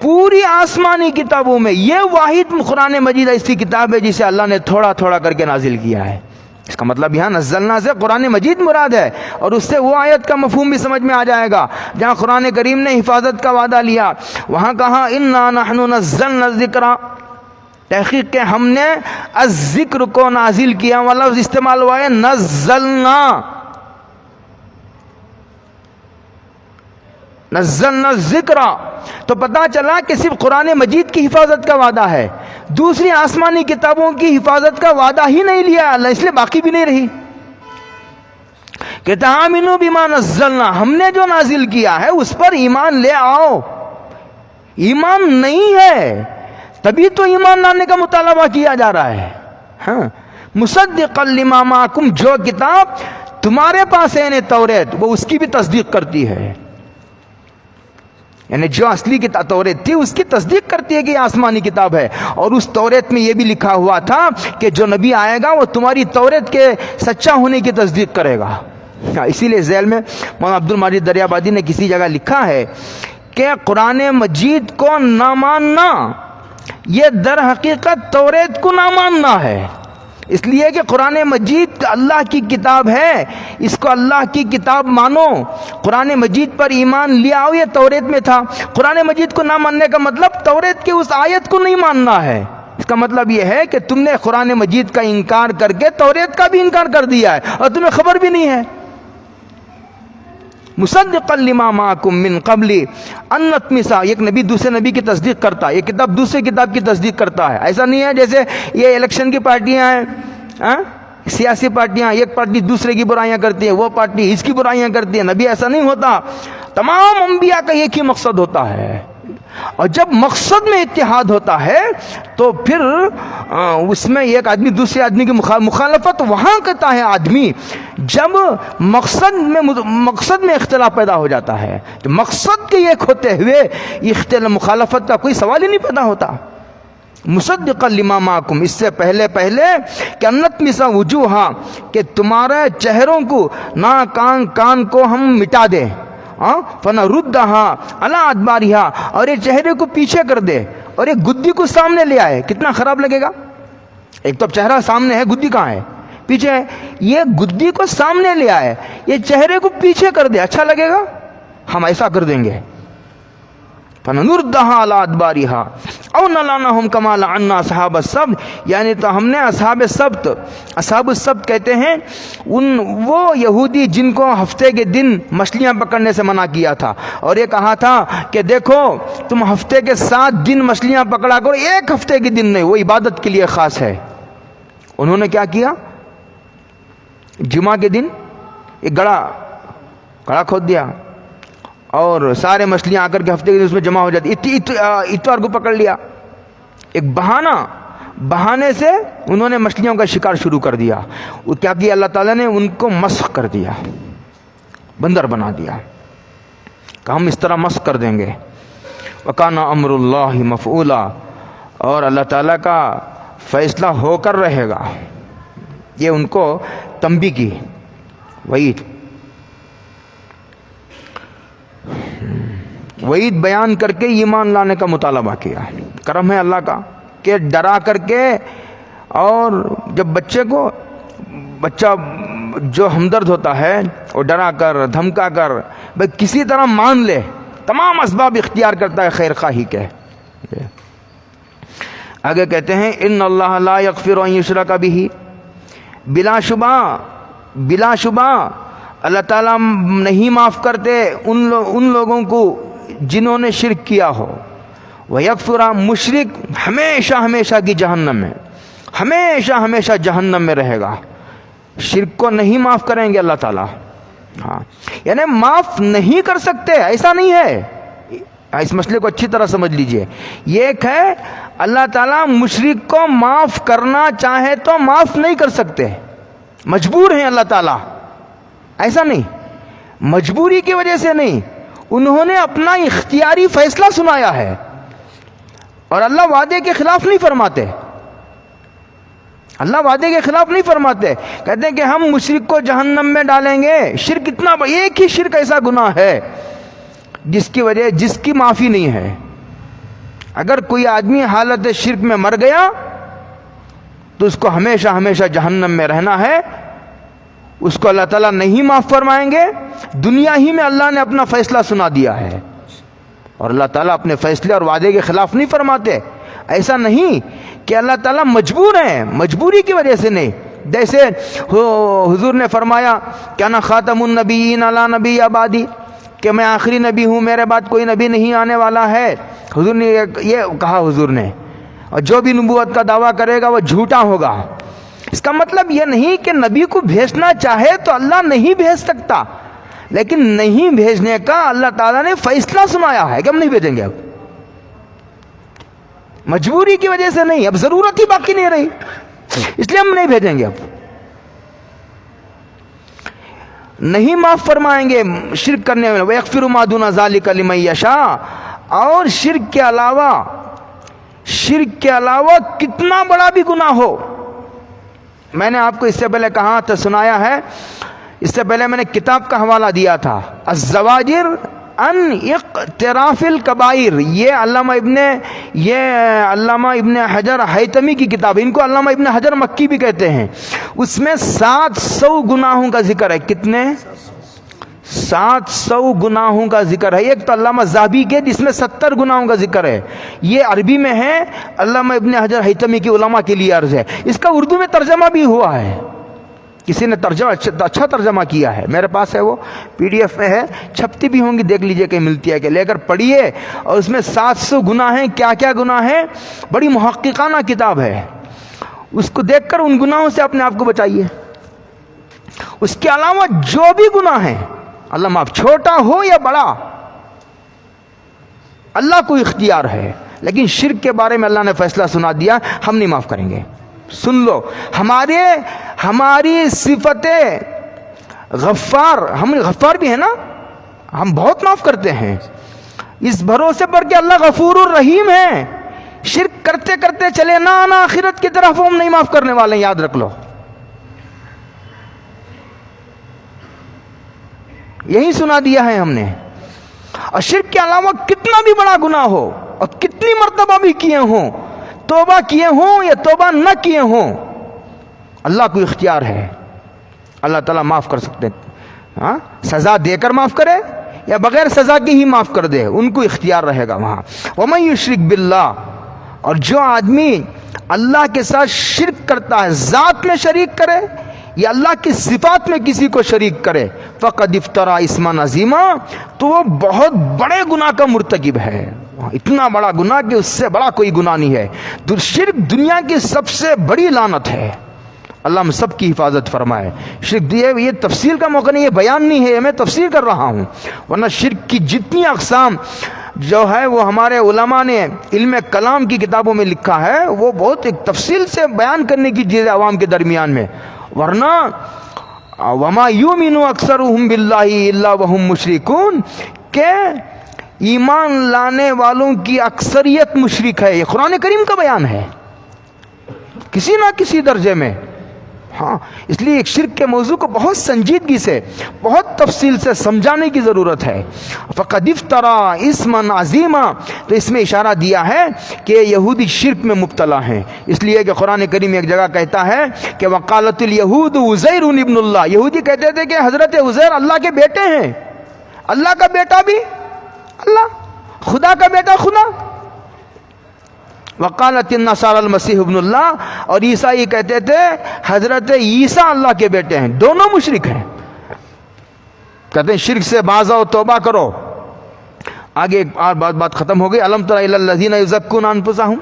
پوری آسمانی کتابوں میں یہ واحد قرآن مجید ایسی کتاب ہے جسے اللہ نے تھوڑا تھوڑا کر کے نازل کیا ہے. اس کا مطلب یہاں نزلنا سے قرآن مجید مراد ہے، اور اس سے وہ آیت کا مفہوم بھی سمجھ میں آ جائے گا جہاں قرآن کریم نے حفاظت کا وعدہ لیا. وہاں کہا انا نحن نزلنا الذکر، تحقیق کہ ہم نے الذکر کو نازل کیا، وہ لفظ استعمال ہوا ہے نزلنا. نزلنا الذکر، تو پتا چلا کہ صرف قرآن مجید کی حفاظت کا وعدہ ہے، دوسری آسمانی کتابوں کی حفاظت کا وعدہ ہی نہیں لیا اللہ، اس لیے باقی بھی نہیں رہی. کہ آمنوا بما نزلنا، ہم نے جو نازل کیا ہے اس پر ایمان لے آؤ. ایمان نہیں ہے تبھی تو ایمان لانے کا مطالبہ کیا جا رہا ہے. ہاں، مصدقا لما معکم، جو کتاب تمہارے پاس ہے یعنی توریت، وہ اس کی بھی تصدیق کرتی ہے، یعنی جو اصلی کتاب توریت تھی اس کی تصدیق کرتی ہے کہ یہ آسمانی کتاب ہے. اور اس توریت میں یہ بھی لکھا ہوا تھا کہ جو نبی آئے گا وہ تمہاری توریت کے سچا ہونے کی تصدیق کرے گا. اسی لیے ذیل میں مولانا عبد المجید دریابادی نے کسی جگہ لکھا ہے کہ قرآن مجید کو نہ ماننا یہ در حقیقت توریت کو نہ ماننا ہے، اس لیے کہ قرآن مجید اللہ کی کتاب ہے، اس کو اللہ کی کتاب مانو. قرآن مجید پر ایمان لیا آؤ، یہ توریت میں تھا. قرآن مجید کو نہ ماننے کا مطلب توریت کی اس آیت کو نہیں ماننا ہے. اس کا مطلب یہ ہے کہ تم نے قرآن مجید کا انکار کر کے توریت کا بھی انکار کر دیا ہے اور تمہیں خبر بھی نہیں ہے. مصدقا لما معکم من قبل ان نطمس، ایک نبی دوسرے نبی کی تصدیق کرتا ہے، ایک کتاب دوسرے کتاب کی تصدیق کرتا ہے. ایسا نہیں ہے جیسے یہ الیکشن کی پارٹیاں ہیں، سیاسی پارٹیاں، ایک پارٹی دوسرے کی برائیاں کرتی ہے، وہ پارٹی اس کی برائیاں کرتی ہے. نبی ایسا نہیں ہوتا، تمام انبیاء کا ایک ہی مقصد ہوتا ہے. اور جب مقصد میں اتحاد ہوتا ہے تو پھر اس میں ایک آدمی دوسرے آدمی کی مخالفت وہاں کرتا ہے آدمی جب مقصد میں اختلاف پیدا ہو جاتا ہے. تو مقصد کے ایک ہوتے ہوئے مخالفت کا کوئی سوال ہی نہیں پیدا ہوتا. مصدقا لما معکم، اس سے پہلے کہ نطمس وجوہا، کہ تمہارے چہروں کو کان کو ہم مٹا دیں، فنردھا علی ادبارہا، اور یہ چہرے کو پیچھے کر دے اور یہ گدی کو سامنے لے آئے. کتنا خراب لگے گا؟ ایک تو چہرہ سامنے ہے، گدی کہاں ہے؟ پیچھے ہے. یہ گدی کو سامنے لے آئے، یہ چہرے کو پیچھے کر دے، اچھا لگے گا؟ ہم ایسا کر دیں گے. فنردھا علی ادبارہا او نلعنہم کما لعنا اصحاب السبت، یعنی تو ہم نے اصحاب السبت کہتے ہیں وہ یہودی جن کو ہفتے کے دن مچھلیاں پکڑنے سے منع کیا تھا، اور یہ کہا تھا کہ دیکھو تم ہفتے کے 7 دن مچھلیاں پکڑا کرو، ایک ہفتے کے دن نہیں، وہ عبادت کے لیے خاص ہے. انہوں نے کیا کیا؟ جمعہ کے دن ایک گڑھا کھود دیا اور سارے مچھلیاں آ کر کے ہفتے کے دن اس میں جمع ہو جاتی. اتوار کو پکڑ لیا، ایک بہانے سے انہوں نے مچھلیوں کا شکار شروع کر دیا. وہ کیا کیا؟ اللہ تعالیٰ نے ان کو مسخ کر دیا، بندر بنا دیا، کہ ہم اس طرح مسخ کر دیں گے. وکان امر اللہ مفعولا، اور اللہ تعالیٰ کا فیصلہ ہو کر رہے گا. یہ ان کو تنبیہ کی وعید بیان کر کے ایمان لانے کا مطالبہ کیا. کرم ہے اللہ کا کہ ڈرا کر کے اور جب بچہ جو ہمدرد ہوتا ہے وہ ڈرا کر دھمکا کر بھائی کسی طرح مان لے، تمام اسباب اختیار کرتا ہے خیر خواہی کے. آگے کہتے ہیں ان اللہ لا یغفر ان یشرک بہ، بلا شبہ اللہ تعالیٰ نہیں معاف کرتے ان لوگوں کو جنہوں نے شرک کیا ہو. ویغفر، مشرک ہمیشہ کی جہنم میں، ہمیشہ جہنم میں رہے گا. شرک کو نہیں معاف کریں گے اللہ تعالیٰ. ہاں یعنی معاف نہیں کر سکتے ایسا نہیں ہے. اس مسئلے کو اچھی طرح سمجھ لیجئے. یہ ایک ہے اللہ تعالیٰ مشرک کو معاف کرنا چاہے تو معاف نہیں کر سکتے، مجبور ہیں اللہ تعالیٰ. ایسا نہیں، مجبوری کی وجہ سے نہیں، انہوں نے اپنا اختیاری فیصلہ سنایا ہے. اور اللہ وعدے کے خلاف نہیں فرماتے، اللہ وعدے کے خلاف نہیں فرماتے. کہتے ہیں کہ ہم مشرک کو جہنم میں ڈالیں گے. شرک اتنا ایک ہی شرک ایسا گناہ ہے جس کی معافی نہیں ہے. اگر کوئی آدمی حالت شرک میں مر گیا تو اس کو ہمیشہ جہنم میں رہنا ہے. اس کو اللہ تعالیٰ نہیں معاف فرمائیں گے. دنیا ہی میں اللہ نے اپنا فیصلہ سنا دیا ہے، اور اللہ تعالیٰ اپنے فیصلے اور وعدے کے خلاف نہیں فرماتے. ایسا نہیں کہ اللہ تعالیٰ مجبور ہیں، مجبوری کی وجہ سے نہیں. جیسے حضور نے فرمایا کہ انا خاتم النبیین لا نبی بعدی، کہ میں آخری نبی ہوں، میرے بعد کوئی نبی نہیں آنے والا ہے. حضور نے یہ کہا، حضور نے، اور جو بھی نبوت کا دعویٰ کرے گا وہ جھوٹا ہوگا. اس کا مطلب یہ نہیں کہ نبی کو بھیجنا چاہے تو اللہ نہیں بھیج سکتا، لیکن نہیں بھیجنے کا اللہ تعالیٰ نے فیصلہ سنایا ہے کہ ہم نہیں بھیجیں گے. اب مجبوری کی وجہ سے نہیں، اب ضرورت ہی باقی نہیں رہی اس لیے ہم نہیں بھیجیں گے. اب نہیں معاف فرمائیں گے شرک کرنے میں. وَيَغْفِرُ مَا دُونَ ذَلِكَ لِمَن يَشَاءُ. اور شرک کے علاوہ کتنا بڑا بھی گناہ ہو. میں نے آپ کو اس سے پہلے کہا تھا، سنایا ہے، اس سے پہلے میں نے کتاب کا حوالہ دیا تھا، الزواجر ان اقتراف الکبائر. یہ علامہ ابن حجر حیتمی کی کتاب، ان کو علامہ ابن حجر مکی بھی کہتے ہیں. اس میں 700 گناہوں کا ذکر ہے. کتنے؟ 700 گناہوں کا ذکر ہے. ایک تو علامہ ذہبی کے جس میں 70 گناہوں کا ذکر ہے. یہ عربی میں ہے، علامہ ابن حجر حیتمی کی علماء کے لیے عرض ہے. اس کا اردو میں ترجمہ بھی ہوا ہے، کسی نے اچھا ترجمہ کیا ہے. میرے پاس ہے، وہ PDF میں ہے، چھپتی بھی ہوں گی، دیکھ لیجئے کہ ملتی ہے کہ، لے کر پڑھیے. اور اس میں 700 گناہ ہیں. کیا گناہ ہیں؟ بڑی محققانہ کتاب ہے. اس کو دیکھ کر ان گناہوں سے اپنے آپ کو بچائیے. اس کے علاوہ جو بھی گناہ ہیں اللہ معاف، چھوٹا ہو یا بڑا، اللہ کو اختیار ہے. لیکن شرک کے بارے میں اللہ نے فیصلہ سنا دیا، ہم نہیں معاف کریں گے. سن لو، ہماری صفت غفار، ہم غفار بھی ہیں نا، ہم بہت معاف کرتے ہیں. اس بھروسے پر کہ اللہ غفور الرحیم ہے. شرک کرتے کرتے چلے نہ آنا آخرت کی طرف ہم نہیں معاف کرنے والے ہیں، یاد رکھ لو. یہی سنا دیا ہے ہم نے. اور شرک کے علاوہ کتنا بھی بڑا گناہ ہو اور کتنی مرتبہ بھی کیے ہوں، توبہ کیے ہوں یا توبہ نہ کیے ہوں، اللہ کو اختیار ہے. اللہ تعالیٰ معاف کر سکتے ہیں. ہاں، سزا دے کر معاف کرے یا بغیر سزا کی ہی معاف کر دے، ان کو اختیار رہے گا وہاں. وَمَن يُشْرِكْ بِاللَّهِ. اور جو آدمی اللہ کے ساتھ شرک کرتا ہے، ذات میں شریک کرے یا اللہ کی صفات میں کسی کو شریک کرے، فقد افترا اسما عظیما، تو وہ بہت بڑے گناہ کا مرتکب ہے. اتنا بڑا گناہ کہ اس سے بڑا کوئی گناہ نہیں ہے. شرک دنیا کی سب سے بڑی لعنت ہے. اللہ ہم سب کی حفاظت فرمائے. شرک یہ تفصیل کا موقع نہیں، یہ بیان نہیں ہے، میں تفصیل کر رہا ہوں. ورنہ شرک کی جتنی اقسام جو ہے وہ ہمارے علماء نے علم کلام کی کتابوں میں لکھا ہے، وہ بہت ایک تفصیل سے بیان کرنے کی چیز ہے عوام کے درمیان میں. ورنہ وما یؤمن اکثرهم باللہ الا وهم مشرکون، کہ ایمان لانے والوں کی اکثریت مشرک ہے. یہ قرآن کریم کا بیان ہے کسی نہ کسی درجے میں. ہاں، اس لیے ایک شرک کے موضوع کو بہت سنجیدگی سے، بہت تفصیل سے سمجھانے کی ضرورت ہے۔ فقد افترى اسما عظیما، تو اس میں اشارہ دیا ہے کہ یہودی شرک میں مبتلا ہیں، اس لیے کہ قرآن کریم ایک جگہ کہتا ہے کہ وقالت الیہود عزیر ابن اللہ، یہودی کہتے تھے کہ حضرت عزیر اللہ کے بیٹے ہیں، اللہ کا بیٹا بھی اللہ، خدا کا بیٹا خدا۔ وقالت النصارى المسیح ابن اللہ، اور عیسائی کہتے تھے حضرت عیسیٰ اللہ کے بیٹے ہیں، دونوں مشرک ہیں۔ کہتے ہیں شرک سے باز آؤ، توبہ کرو۔ آگے ایک اور بات ختم ہو گئی، الم تر الی الذین یزکون انفسہم،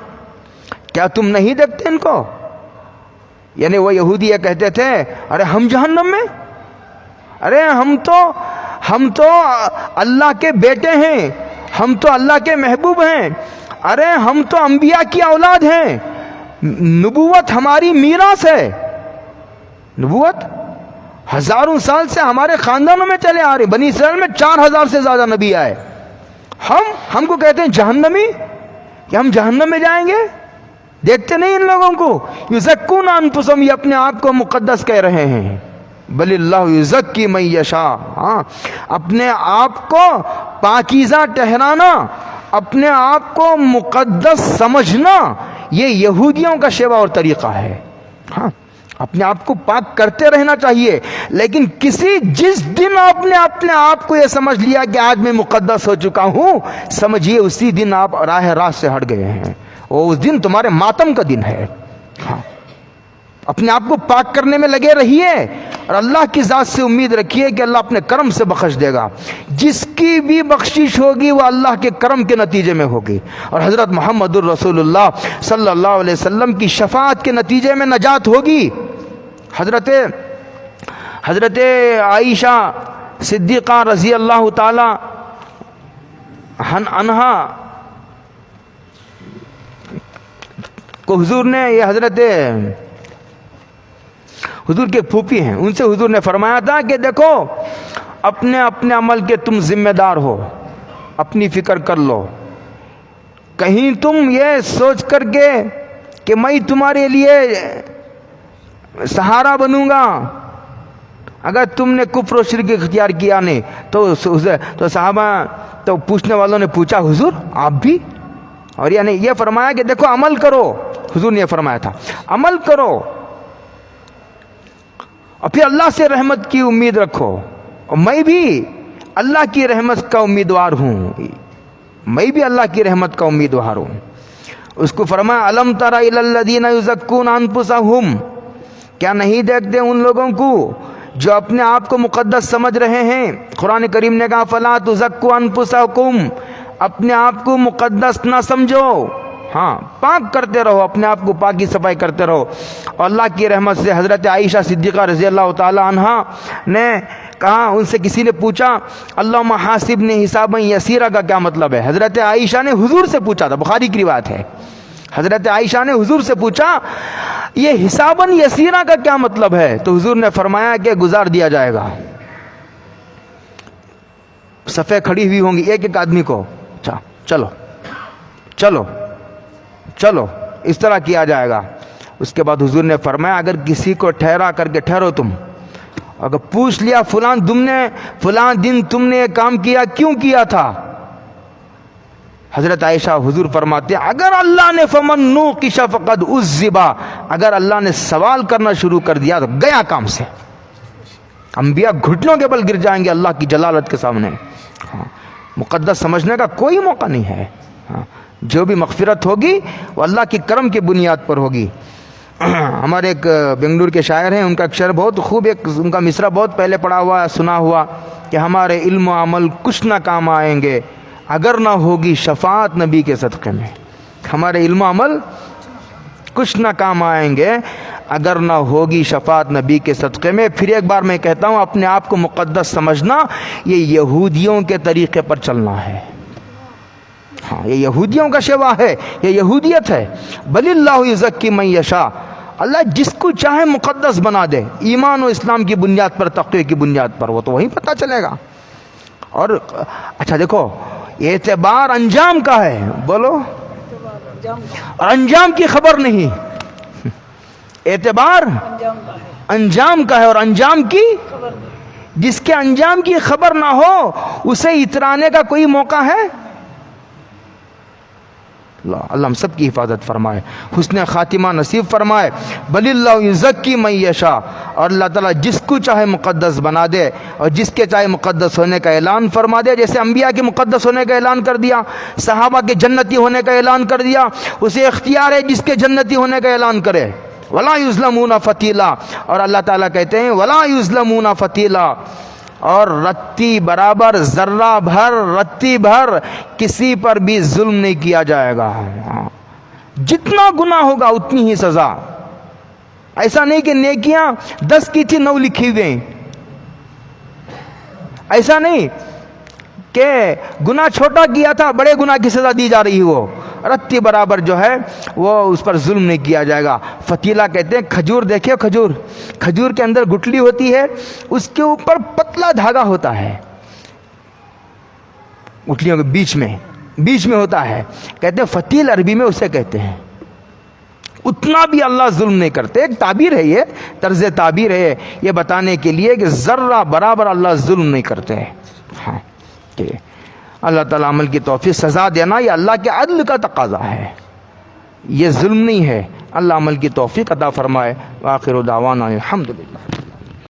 کیا تم نہیں دیکھتے ان کو؟ یعنی وہ یہودی یہ کہتے تھے ارے ہم جہنم میں، ارے ہم تو اللہ کے بیٹے ہیں، ہم تو اللہ کے محبوب ہیں، ارے ہم تو انبیاء کی اولاد ہیں، نبوت ہماری میراث ہے، نبوت ہزاروں سال سے ہمارے خاندانوں میں چلے آ رہے، بنی اسرائیل میں 4000 سے زیادہ نبی آئے، ہم کو کہتے ہیں جہنمی، کہ ہم جہنم میں جائیں گے؟ دیکھتے نہیں ان لوگوں کو، یزکون انفسہم، یہ اپنے آپ کو مقدس کہہ رہے ہیں، بل اللہ یزکی من یشاء، ہاں، اپنے آپ کو پاکیزہ ٹہرانا، اپنے آپ کو مقدس سمجھنا، یہ یہودیوں کا شیوا اور طریقہ ہے۔ ہاں، اپنے آپ کو پاک کرتے رہنا چاہیے، لیکن جس دن آپ نے اپنے آپ کو یہ سمجھ لیا کہ آج میں مقدس ہو چکا ہوں، سمجھیے اسی دن آپ راہ راست سے ہٹ گئے ہیں، اور اس دن تمہارے ماتم کا دن ہے۔ ہاں، اپنے آپ کو پاک کرنے میں لگے رہیے، اور اللہ کی ذات سے امید رکھیے کہ اللہ اپنے کرم سے بخش دے گا۔ جس کی بھی بخشش ہوگی وہ اللہ کے کرم کے نتیجے میں ہوگی، اور حضرت محمد الرسول اللہ صلی اللہ علیہ وسلم کی شفاعت کے نتیجے میں نجات ہوگی۔ حضرت عائشہ صدیقہ رضی اللہ تعالی عنہا کو حضور نے، یہ حضور کے پھوپھی ہیں، ان سے حضور نے فرمایا تھا کہ دیکھو اپنے عمل کے تم ذمہ دار ہو، اپنی فکر کر لو، کہیں تم یہ سوچ کر کے کہ میں تمہارے لیے سہارا بنوں گا، اگر تم نے کفر و شرک اختیار کیا نہیں تو صحابہ، تو پوچھنے والوں نے پوچھا حضور آپ بھی؟ اور یعنی یہ فرمایا کہ دیکھو عمل کرو، حضور نے یہ فرمایا تھا عمل کرو، اور پھر اللہ سے رحمت کی امید رکھو، اور میں بھی اللہ کی رحمت کا امیدوار ہوں، میں بھی اللہ کی رحمت کا امیدوار ہوں۔ اس کو فرمایا الم تر الی الذین یزکون انفسہم، کیا نہیں دیکھتے ان لوگوں کو جو اپنے آپ کو مقدس سمجھ رہے ہیں؟ قرآن کریم نے کہا فلا تزکوا انفسکم، اپنے آپ کو مقدس نہ سمجھو، ہاں پاک کرتے رہو، اپنے آپ کو پاکی صفائی کرتے رہو۔ اور اللہ کی رحمت سے حضرت عائشہ صدیقہ رضی اللہ تعالی عنہا نے کہا، ان سے کسی نے پوچھا اللہم حاسبنی حسابا یسیرا کا کیا مطلب ہے؟ حضرت عائشہ نے حضور سے پوچھا تھا، بخاری کی روایت ہے، حضرت عائشہ نے حضور سے پوچھا یہ حساباً یسیرا کا کیا مطلب ہے؟ تو حضور نے فرمایا کہ گزار دیا جائے گا، صفیں کھڑی ہوئی ہوں گی ایک ایک آدمی کو، اچھا چلو چلو چلو، اس طرح کیا جائے گا۔ اس کے بعد حضور نے فرمایا اگر کسی کو ٹھہرا کر کے ٹھہرو، تم اگر پوچھ لیا فلاں دن تم نے یہ کام کیا کیوں کیا تھا؟ حضرت عائشہ حضور فرماتے ہیں اگر اللہ نے فمن نوقش فقد عذبا، اگر اللہ نے سوال کرنا شروع کر دیا تو گیا کام سے، انبیاء گھٹنوں کے بل گر جائیں گے اللہ کی جلالت کے سامنے۔ ہاں، مقدس سمجھنے کا کوئی موقع نہیں ہے۔ ہاں، جو بھی مغفرت ہوگی وہ اللہ کی کرم کی بنیاد پر ہوگی۔ ہمارے ایک بنگلور کے شاعر ہیں، ان کا ایک شعر بہت خوب، ایک ان کا مصرع بہت پہلے پڑھا ہوا سنا ہوا کہ ہمارے علم و عمل کچھ نہ کام آئیں گے اگر نہ ہوگی شفاعت نبی کے صدقے میں، ہمارے علم و عمل کچھ نہ کام آئیں گے اگر نہ ہوگی شفاعت نبی کے صدقے میں۔ پھر ایک بار میں کہتا ہوں اپنے آپ کو مقدس سمجھنا یہ یہودیوں کے طریقے پر چلنا ہے، ہاں یہ یہودیوں کا شیوا ہے، یہ یہودیت ہے۔ بل اللہ یزکی من یشاء، اللہ جس کو چاہے مقدس بنا دے، ایمان و اسلام کی بنیاد پر، تقوی کی بنیاد پر، وہ تو وہیں پتہ چلے گا۔ اور اچھا دیکھو اعتبار انجام کا ہے، بولو، اور انجام کی خبر نہیں، اعتبار انجام کا ہے، اور انجام کی، جس کے انجام کی خبر نہ ہو اسے اترانے کا کوئی موقع ہے؟ اللہ ہم سب کی حفاظت فرمائے، حسن خاتمہ نصیب فرمائے۔ بل اللہ یزکی من یشاء، اور اللہ تعالیٰ جس کو چاہے مقدس بنا دے، اور جس کے چاہے مقدس ہونے کا اعلان فرما دے۔ جیسے انبیاء کے مقدس ہونے کا اعلان کر دیا، صحابہ کے جنتی ہونے کا اعلان کر دیا، اسے اختیار ہے جس کے جنتی ہونے کا اعلان کرے۔ ولا یظلمون فتیلا، اور اللہ تعالیٰ کہتے ہیں ولا یظلمون فتیلا، اور رتی برابر، ذرہ بھر، رتی بھر کسی پر بھی ظلم نہیں کیا جائے گا۔ جتنا گناہ ہوگا اتنی ہی سزا۔ ایسا نہیں کہ نیکیاں 10 کی تھی 9 لکھی گئیں، ایسا نہیں کہ گناہ چھوٹا کیا تھا بڑے گناہ کی سزا دی جا رہی، وہ رتی برابر جو ہے وہ اس پر ظلم نہیں کیا جائے گا۔ فتیلہ کہتے ہیں کھجور، دیکھیں کھجور کے اندر گٹلی ہوتی ہے، اس کے اوپر پتلا دھاگا ہوتا ہے، گٹلیوں کے بیچ میں ہوتا ہے، کہتے ہیں فتیل عربی میں اسے کہتے ہیں۔ اتنا بھی اللہ ظلم نہیں کرتے۔ ایک تعبیر ہے، یہ طرز تعبیر ہے یہ بتانے کے لیے کہ ذرہ برابر اللہ ظلم نہیں کرتے۔ ہاں کہ اللہ تعالیٰ عمل کی توفیق، سزا دینا یہ اللہ کے عدل کا تقاضا ہے، یہ ظلم نہیں ہے۔ اللہ عمل کی توفیق عطا فرمائے۔ وآخر دعوانا الحمدللہ۔